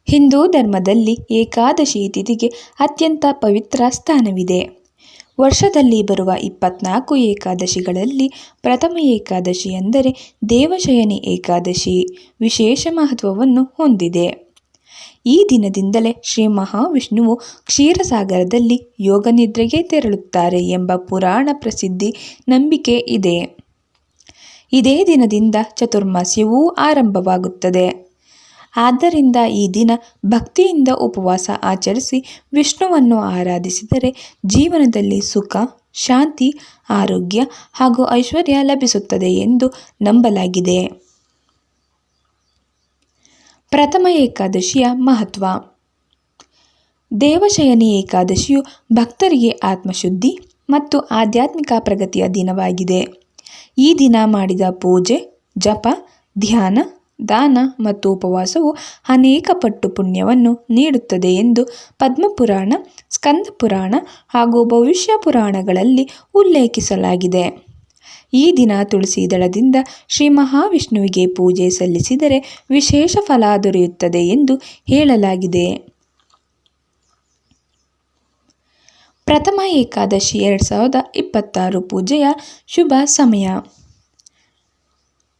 ಹಿಂದೂ ಧರ್ಮದಲ್ಲಿ ಏಕಾದಶಿ ತಿಥಿಗೆ ಅತ್ಯಂತ ಪವಿತ್ರ ಸ್ಥಾನವಿದೆ. ವರ್ಷದಲ್ಲಿ ಬರುವ 24 ಏಕಾದಶಿಗಳಲ್ಲಿ ಪ್ರಥಮ ಏಕಾದಶಿ ಅಂದರೆ ದೇವಶಯನಿ ಏಕಾದಶಿ ವಿಶೇಷ ಮಹತ್ವವನ್ನು ಹೊಂದಿದೆ. ಈ ದಿನದಿಂದಲೇ ಶ್ರೀ ಮಹಾವಿಷ್ಣುವು ಕ್ಷೀರಸಾಗರದಲ್ಲಿ ಯೋಗನಿದ್ರೆಗೆ ತೆರಳುತ್ತಾರೆ ಎಂಬ ಪುರಾಣ ಪ್ರಸಿದ್ಧಿ ನಂಬಿಕೆ ಇದೆ. ಇದೇ ದಿನದಿಂದ ಚತುರ್ಮಾಸ್ಯವೂ ಆರಂಭವಾಗುತ್ತದೆ. ಆದ್ದರಿಂದ ಈ ದಿನ ಭಕ್ತಿಯಿಂದ ಉಪವಾಸ ಆಚರಿಸಿ ವಿಷ್ಣುವನ್ನು ಆರಾಧಿಸಿದರೆ ಜೀವನದಲ್ಲಿ ಸುಖ, ಶಾಂತಿ, ಆರೋಗ್ಯ ಹಾಗೂ ಐಶ್ವರ್ಯ ಲಭಿಸುತ್ತದೆ ಎಂದು ನಂಬಲಾಗಿದೆ. ಪ್ರಥಮ ಏಕಾದಶಿಯ ಮಹತ್ವ. ದೇವಶಯನಿ ಏಕಾದಶಿಯು ಭಕ್ತರಿಗೆ ಆತ್ಮಶುದ್ಧಿ ಮತ್ತು ಆಧ್ಯಾತ್ಮಿಕ ಪ್ರಗತಿಯ ದಿನವಾಗಿದೆ. ಈ ದಿನ ಮಾಡಿದ ಪೂಜೆ, ಜಪ, ಧ್ಯಾನ, ದಾನ ಮತ್ತು ಉಪವಾಸವು ಅನೇಕ ಪಟ್ಟು ಪುಣ್ಯವನ್ನು ನೀಡುತ್ತದೆ ಎಂದು ಪದ್ಮಪುರಾಣ, ಸ್ಕಂದಪುರಾಣ ಹಾಗೂ ಭವಿಷ್ಯ ಪುರಾಣಗಳಲ್ಲಿ ಉಲ್ಲೇಖಿಸಲಾಗಿದೆ. ಈ ದಿನ ತುಳಸಿ ದಳದಿಂದ ಶ್ರೀ ಮಹಾವಿಷ್ಣುವಿಗೆ ಪೂಜೆ ಸಲ್ಲಿಸಿದರೆ ವಿಶೇಷ ಫಲ ದೊರೆಯುತ್ತದೆ ಎಂದು ಹೇಳಲಾಗಿದೆ. ಪ್ರಥಮ ಏಕಾದಶಿ 2026 ಪೂಜೆಯ ಶುಭ ಸಮಯ.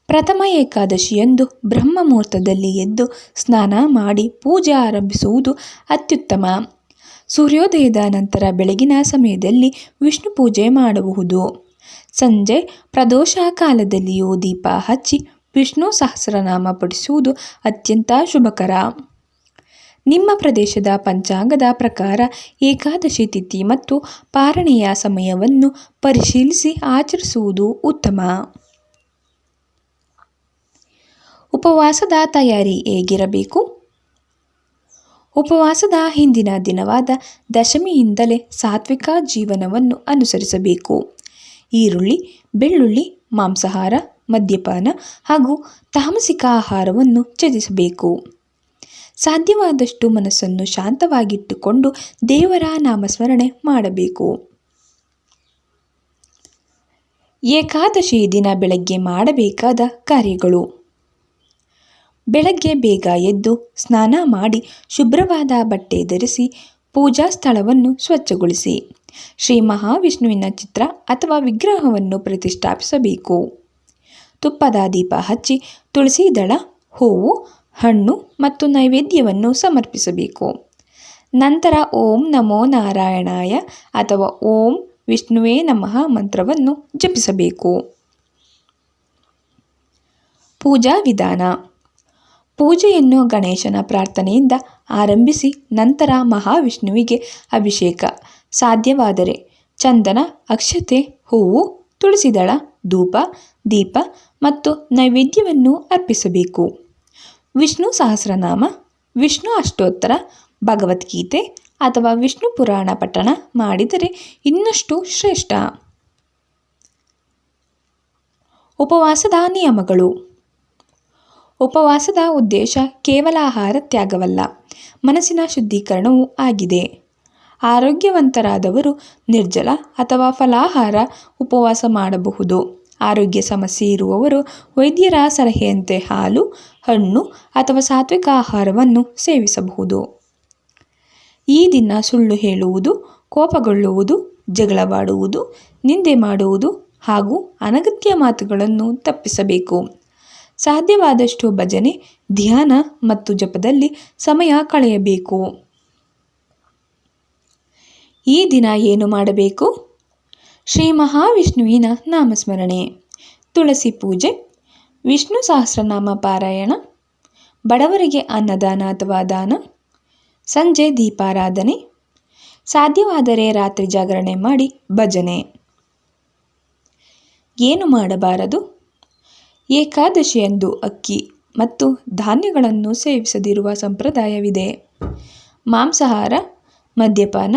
ಪ್ರಥಮ ಏಕಾದಶಿಯಂದು ಬ್ರಹ್ಮ ಮುಹೂರ್ತದಲ್ಲಿ ಎದ್ದು ಸ್ನಾನ ಮಾಡಿ ಪೂಜೆ ಆರಂಭಿಸುವುದು ಅತ್ಯುತ್ತಮ. ಸೂರ್ಯೋದಯದ ನಂತರ ಬೆಳಗಿನ ಸಮಯದಲ್ಲಿ ವಿಷ್ಣು ಪೂಜೆ ಮಾಡಬಹುದು. ಸಂಜೆ ಪ್ರದೋಷ ಕಾಲದಲ್ಲಿಯೂ ದೀಪ ಹಚ್ಚಿ ವಿಷ್ಣು ಸಹಸ್ರನಾಮ ಪಠಿಸುವುದು ಅತ್ಯಂತ ಶುಭಕರ. ನಿಮ್ಮ ಪ್ರದೇಶದ ಪಂಚಾಂಗದ ಪ್ರಕಾರ ಏಕಾದಶಿ ತಿಥಿ ಮತ್ತು ಪಾರಣೆಯ ಸಮಯವನ್ನು ಪರಿಶೀಲಿಸಿ ಆಚರಿಸುವುದು ಉತ್ತಮ. ಉಪವಾಸದ ತಯಾರಿ ಹೇಗಿರಬೇಕು? ಉಪವಾಸದ ಹಿಂದಿನ ದಿನವಾದ ದಶಮಿಯಿಂದಲೇ ಸಾತ್ವಿಕ ಜೀವನವನ್ನು ಅನುಸರಿಸಬೇಕು. ಈರುಳ್ಳಿ, ಬೆಳ್ಳುಳ್ಳಿ, ಮಾಂಸಾಹಾರ, ಮದ್ಯಪಾನ ಹಾಗೂ ತಾಮಸಿಕ ಆಹಾರವನ್ನು ತ್ಯಜಿಸಬೇಕು. ಸಾಧ್ಯವಾದಷ್ಟು ಮನಸ್ಸನ್ನು ಶಾಂತವಾಗಿಟ್ಟುಕೊಂಡು ದೇವರ ನಾಮಸ್ಮರಣೆ ಮಾಡಬೇಕು. ಏಕಾದಶಿ ದಿನ ಬೆಳಗ್ಗೆ ಮಾಡಬೇಕಾದ ಕಾರ್ಯಗಳು. ಬೆಳಗ್ಗೆ ಬೇಗ ಎದ್ದು ಸ್ನಾನ ಮಾಡಿ ಶುಭ್ರವಾದ ಬಟ್ಟೆ ಧರಿಸಿ ಪೂಜಾ ಸ್ಥಳವನ್ನು ಸ್ವಚ್ಛಗೊಳಿಸಿ ಶ್ರೀ ಮಹಾವಿಷ್ಣುವಿನ ಚಿತ್ರ ಅಥವಾ ವಿಗ್ರಹವನ್ನು ಪ್ರತಿಷ್ಠಾಪಿಸಬೇಕು. ತುಪ್ಪದ ದೀಪ ಹಚ್ಚಿ ತುಳಸಿ ದಳ, ಹೂವು, ಹಣ್ಣು ಮತ್ತು ನೈವೇದ್ಯವನ್ನು ಸಮರ್ಪಿಸಬೇಕು. ನಂತರ ಓಂ ನಮೋ ನಾರಾಯಣಾಯ ಅಥವಾ ಓಂ ವಿಷ್ಣುವೇ ನಮಃ ಮಂತ್ರವನ್ನು ಜಪಿಸಬೇಕು. ಪೂಜಾ ವಿಧಾನ. ಪೂಜೆಯನ್ನು ಗಣೇಶನ ಪ್ರಾರ್ಥನೆಯಿಂದ ಆರಂಭಿಸಿ ನಂತರ ಮಹಾವಿಷ್ಣುವಿಗೆ ಅಭಿಷೇಕ, ಸಾಧ್ಯವಾದರೆ ಚಂದನ, ಅಕ್ಷತೆ, ಹೂವು, ತುಳಸಿ ದಳ, ಧೂಪ, ದೀಪ ಮತ್ತು ನೈವೇದ್ಯವನ್ನು ಅರ್ಪಿಸಬೇಕು. ವಿಷ್ಣು ಸಹಸ್ರನಾಮ, ವಿಷ್ಣು ಅಷ್ಟೋತ್ತರ, ಭಗವದ್ಗೀತೆ ಅಥವಾ ವಿಷ್ಣು ಪುರಾಣ ಪಠಣ ಮಾಡಿದರೆ ಇನ್ನಷ್ಟು ಶ್ರೇಷ್ಠ. ಉಪವಾಸದ ನಿಯಮಗಳು. ಉಪವಾಸದ ಉದ್ದೇಶ ಕೇವಲ ಆಹಾರ ತ್ಯಾಗವಲ್ಲ, ಮನಸ್ಸಿನ ಶುದ್ಧೀಕರಣವೂ ಆಗಿದೆ. ಆರೋಗ್ಯವಂತರಾದವರು ನಿರ್ಜಲ ಅಥವಾ ಫಲಾಹಾರ ಉಪವಾಸ ಮಾಡಬಹುದು. ಆರೋಗ್ಯ ಸಮಸ್ಯೆ ಇರುವವರು ವೈದ್ಯರ ಸಲಹೆಯಂತೆ ಹಾಲು, ಹಣ್ಣು ಅಥವಾ ಸಾತ್ವಿಕ ಆಹಾರವನ್ನು ಸೇವಿಸಬಹುದು. ಈ ದಿನ ಸುಳ್ಳು ಹೇಳುವುದು, ಕೋಪಗೊಳ್ಳುವುದು, ಜಗಳವಾಡುವುದು, ನಿಂದೆ ಮಾಡುವುದು ಹಾಗೂ ಅನಗತ್ಯ ಮಾತುಗಳನ್ನು ತಪ್ಪಿಸಬೇಕು. ಸಾಧ್ಯವಾದಷ್ಟು ಭಜನೆ, ಧ್ಯಾನ ಮತ್ತು ಜಪದಲ್ಲಿ ಸಮಯ ಕಳೆಯಬೇಕು. ಈ ದಿನ ಏನು ಮಾಡಬೇಕು? ಶ್ರೀ ಮಹಾವಿಷ್ಣುವಿನ ನಾಮಸ್ಮರಣೆ, ತುಳಸಿ ಪೂಜೆ, ವಿಷ್ಣು ಸಹಸ್ರನಾಮ ಪಾರಾಯಣ, ಬಡವರಿಗೆ ಅನ್ನದಾನ ಅಥವಾ ದಾನ, ಸಂಜೆ ದೀಪಾರಾಧನೆ, ಸಾಧ್ಯವಾದರೆ ರಾತ್ರಿ ಜಾಗರಣೆ ಮಾಡಿ ಭಜನೆ. ಏನು ಮಾಡಬಾರದು? ಏಕಾದಶಿಯಂದು ಅಕ್ಕಿ ಮತ್ತು ಧಾನ್ಯಗಳನ್ನು ಸೇವಿಸದಿರುವ ಸಂಪ್ರದಾಯವಿದೆ. ಮಾಂಸಾಹಾರ, ಮದ್ಯಪಾನ,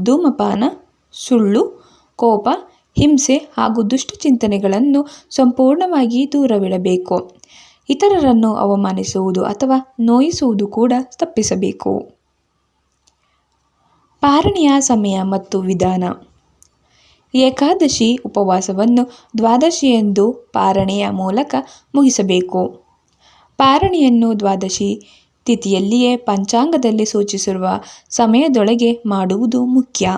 ಧೂಮಪಾನ, ಸುಳ್ಳು, ಕೋಪ, ಹಿಂಸೆ ಹಾಗೂ ದುಷ್ಟಚಿಂತನೆಗಳನ್ನು ಸಂಪೂರ್ಣವಾಗಿ ದೂರವಿಡಬೇಕು. ಇತರರನ್ನು ಅವಮಾನಿಸುವುದು ಅಥವಾ ನೋಯಿಸುವುದು ಕೂಡ ತಪ್ಪಿಸಬೇಕು. ಪಾರಣೆಯ ಸಮಯ ಮತ್ತು ವಿಧಾನ. ಏಕಾದಶಿ ಉಪವಾಸವನ್ನು ದ್ವಾದಶಿಯಂದು ಪಾರಣೆಯ ಮೂಲಕ ಮುಗಿಸಬೇಕು. ಪಾರಣೆಯನ್ನು ದ್ವಾದಶಿ ತಿಥಿಯಲ್ಲಿಯೇ ಪಂಚಾಂಗದಲ್ಲಿ ಸೂಚಿಸಿರುವ ಸಮಯದೊಳಗೆ ಮಾಡುವುದು ಮುಖ್ಯ.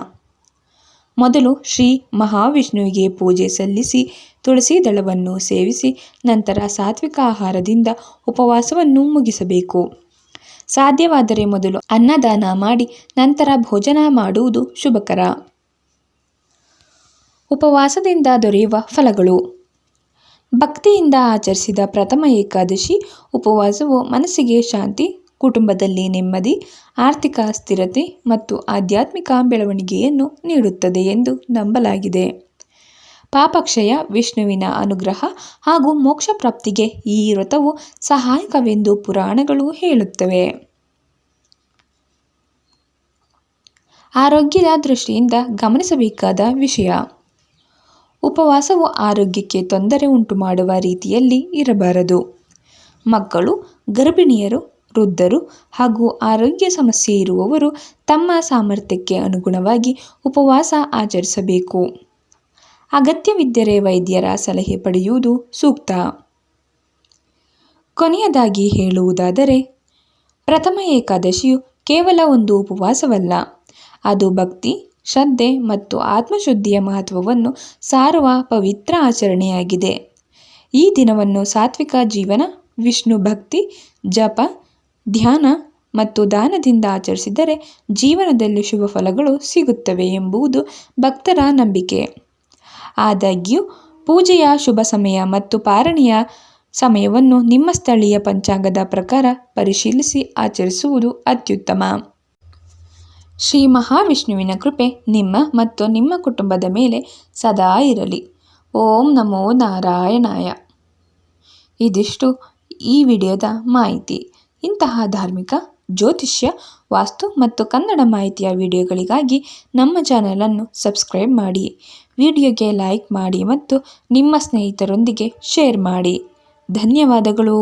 ಮೊದಲು ಶ್ರೀ ಮಹಾವಿಷ್ಣುವಿಗೆ ಪೂಜೆ ಸಲ್ಲಿಸಿ ತುಳಸಿ ದಳವನ್ನು ಸೇವಿಸಿ ನಂತರ ಸಾತ್ವಿಕ ಆಹಾರದಿಂದ ಉಪವಾಸವನ್ನು ಮುಗಿಸಬೇಕು. ಸಾಧ್ಯವಾದರೆ ಮೊದಲು ಅನ್ನದಾನ ಮಾಡಿ ನಂತರ ಭೋಜನ ಮಾಡುವುದು ಶುಭಕರ. ಉಪವಾಸದಿಂದ ದೊರೆಯುವ ಫಲಗಳು. ಭಕ್ತಿಯಿಂದ ಆಚರಿಸಿದ ಪ್ರಥಮ ಏಕಾದಶಿ ಉಪವಾಸವು ಮನಸ್ಸಿಗೆ ಶಾಂತಿ, ಕುಟುಂಬದಲ್ಲಿ ನೆಮ್ಮದಿ, ಆರ್ಥಿಕ ಸ್ಥಿರತೆ ಮತ್ತು ಆಧ್ಯಾತ್ಮಿಕ ಬೆಳವಣಿಗೆಯನ್ನು ನೀಡುತ್ತದೆ ಎಂದು ನಂಬಲಾಗಿದೆ. ಪಾಪಕ್ಷಯ, ವಿಷ್ಣುವಿನ ಅನುಗ್ರಹ ಹಾಗೂ ಮೋಕ್ಷ ಪ್ರಾಪ್ತಿಗೆ ಈ ವ್ರತವು ಸಹಾಯಕವೆಂದು ಪುರಾಣಗಳು ಹೇಳುತ್ತವೆ. ಆರೋಗ್ಯದ ದೃಷ್ಟಿಯಿಂದ ಗಮನಿಸಬೇಕಾದ ವಿಷಯ. ಉಪವಾಸವು ಆರೋಗ್ಯಕ್ಕೆ ತೊಂದರೆ ಉಂಟುಮಾಡುವ ರೀತಿಯಲ್ಲಿ ಇರಬಾರದು. ಮಕ್ಕಳು, ಗರ್ಭಿಣಿಯರು, ವೃದ್ಧರು ಹಾಗೂ ಆರೋಗ್ಯ ಸಮಸ್ಯೆ ಇರುವವರು ತಮ್ಮ ಸಾಮರ್ಥ್ಯಕ್ಕೆ ಅನುಗುಣವಾಗಿ ಉಪವಾಸ ಆಚರಿಸಬೇಕು. ಅಗತ್ಯವಿದ್ದರೆ ವೈದ್ಯರ ಸಲಹೆ ಪಡೆಯುವುದು ಸೂಕ್ತ. ಕೊನೆಯದಾಗಿ ಹೇಳುವುದಾದರೆ, ಪ್ರಥಮ ಏಕಾದಶಿಯು ಕೇವಲ ಒಂದು ಉಪವಾಸವಲ್ಲ, ಅದು ಭಕ್ತಿ, ಶ್ರದ್ಧೆ ಮತ್ತು ಆತ್ಮಶುದ್ಧಿಯ ಮಹತ್ವವನ್ನು ಸಾರುವ ಪವಿತ್ರ ಆಚರಣೆಯಾಗಿದೆ. ಈ ದಿನವನ್ನು ಸಾತ್ವಿಕ ಜೀವನ, ವಿಷ್ಣು ಭಕ್ತಿ, ಜಪ, ಧ್ಯಾನ ಮತ್ತು ದಾನದಿಂದ ಆಚರಿಸಿದರೆ ಜೀವನದಲ್ಲಿ ಶುಭ ಫಲಗಳು ಸಿಗುತ್ತವೆ ಎಂಬುದು ಭಕ್ತರ ನಂಬಿಕೆ. ಆದಾಗ್ಯೂ ಪೂಜೆಯ ಶುಭ ಸಮಯ ಮತ್ತು ಪಾರಣೆಯ ಸಮಯವನ್ನು ನಿಮ್ಮ ಸ್ಥಳೀಯ ಪಂಚಾಂಗದ ಪ್ರಕಾರ ಪರಿಶೀಲಿಸಿ ಆಚರಿಸುವುದು ಅತ್ಯುತ್ತಮ. ಶ್ರೀ ಮಹಾವಿಷ್ಣುವಿನ ಕೃಪೆ ನಿಮ್ಮ ಮತ್ತು ನಿಮ್ಮ ಕುಟುಂಬದ ಮೇಲೆ ಸದಾ ಇರಲಿ. ಓಂ ನಮೋ ನಾರಾಯಣಾಯ. ಇದಿಷ್ಟು ಈ ವಿಡಿಯೋದ ಮಾಹಿತಿ. ಇಂತಹ ಧಾರ್ಮಿಕ, ಜ್ಯೋತಿಷ್ಯ, ವಾಸ್ತು ಮತ್ತು ಕನ್ನಡ ಮಾಹಿತಿಯ ವಿಡಿಯೋಗಳಿಗಾಗಿ ನಮ್ಮ ಚಾನಲನ್ನು ಸಬ್ಸ್ಕ್ರೈಬ್ ಮಾಡಿ, ವಿಡಿಯೋಗೆ ಲೈಕ್ ಮಾಡಿ ಮತ್ತು ನಿಮ್ಮ ಸ್ನೇಹಿತರೊಂದಿಗೆ ಶೇರ್ ಮಾಡಿ. ಧನ್ಯವಾದಗಳು.